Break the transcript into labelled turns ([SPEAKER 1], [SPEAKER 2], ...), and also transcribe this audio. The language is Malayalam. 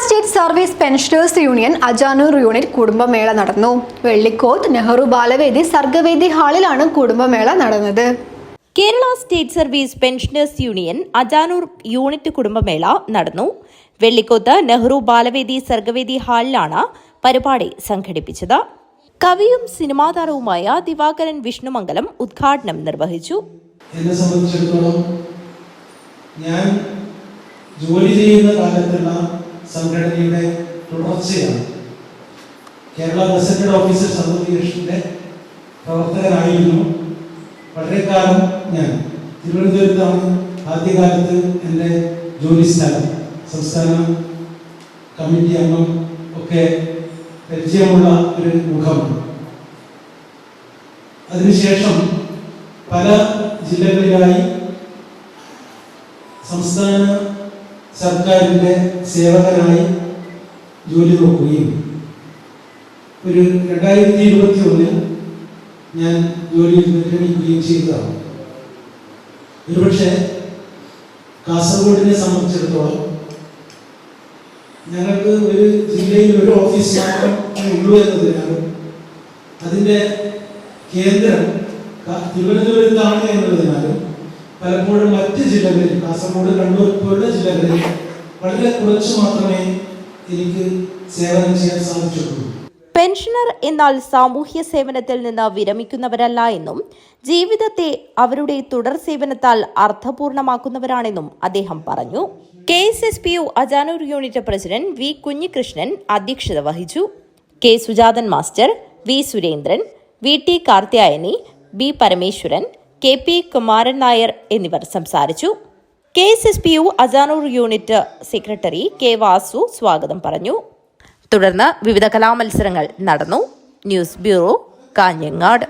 [SPEAKER 1] State service pensioners union Ajanur unit കുടുംബമേള നടന്നു. വെള്ളിക്കോത്ത് നെഹ്റു ബാലവേദി സർഗവേദി ഹാളിലാണ് കുടുംബമേള നടന്നത്.
[SPEAKER 2] Kerala state service pensioners union Ajanur unit കുടുംബമേള നടന്നു. വെള്ളിക്കോത്ത് നെഹ്റു ബാലവേദി സർഗവേദി ഹാളിലാണ് പരിപാടി സംഘടിപ്പിച്ചത്. കവിയും സിനിമാ താരവുമായ ദിവാകരൻ വിഷ്ണുമംഗലം ഉദ്ഘാടനം നിർവഹിച്ചു.
[SPEAKER 3] എന്നെ സംബന്ധിച്ചിടത്തോളം ഞാൻ ജോലി ചെയ്യുന്ന കാലത്തുള്ള സംഘടനയുടെ തുടർച്ചയാണ്. കേരള ഗസറ്റഡ് ഓഫീസേഴ്സ് അസോസിയേഷന്റെ പ്രവർത്തകനായിരുന്നു വളരെ കാലം. ഞാൻ തിരുവനന്തപുരത്താണ് ആദ്യകാലത്ത് എൻ്റെ ജോലി സ്ഥലം. സംസ്ഥാന കമ്മിറ്റി അംഗം ഒക്കെ പരിചയമുള്ള ഒരു മുഖമാണ്. അതിനുശേഷം പല ജില്ലകളിലായി സംസ്ഥാന സർക്കാരിൻ്റെ സേവകനായി ജോലി നോക്കുകയും 2021 ഞാൻ ജോലിയിൽ വിരമിക്കുകയും ചെയ്തതാണ്. ഒരുപക്ഷെ കാസർഗോഡിനെ സംബന്ധിച്ചിടത്തോളം ഞങ്ങൾക്ക് ഒരു ജില്ലയിൽ ഒരു ഓഫീസ് മാത്രമേ ഉള്ളൂ എന്നതിനാലും അതിൻ്റെ കേന്ദ്രം തിരുവനന്തപുരത്താണ് എന്നതിനാലും പലപ്പോഴും മറ്റ് ജില്ലകളിൽ, കാസർഗോഡ്, കണ്ണൂർ പോലുള്ള ജില്ലകളിൽ വളരെ കുറച്ച് മാത്രമേ എനിക്ക് സേവനം ചെയ്യാൻ സാധിച്ചിട്ടുള്ളൂ.
[SPEAKER 2] പെൻഷനർ എന്നാൽ സാമൂഹ്യ സേവനത്തിൽ നിന്ന് വിരമിക്കുന്നവരല്ല എന്നും ജീവിതത്തെ അവരുടെ തുടർ സേവനത്താൽ അർത്ഥപൂർണമാക്കുന്നവരാണെന്നും അദ്ദേഹം പറഞ്ഞു. KSSPU Ajanur unit president V Kunhikrishnan അധ്യക്ഷത വഹിച്ചു. K Sujathan master, V Surendran, VT Karthyayani, B Parameswaran, KP Kumaran Nair എന്നിവർ സംസാരിച്ചു. KSSPU Ajanur unit secretary K Vasu സ്വാഗതം പറഞ്ഞു. തുടർന്ന് വിവിധ കലാമത്സരങ്ങൾ നടന്നു. News bureau, Kanhangad.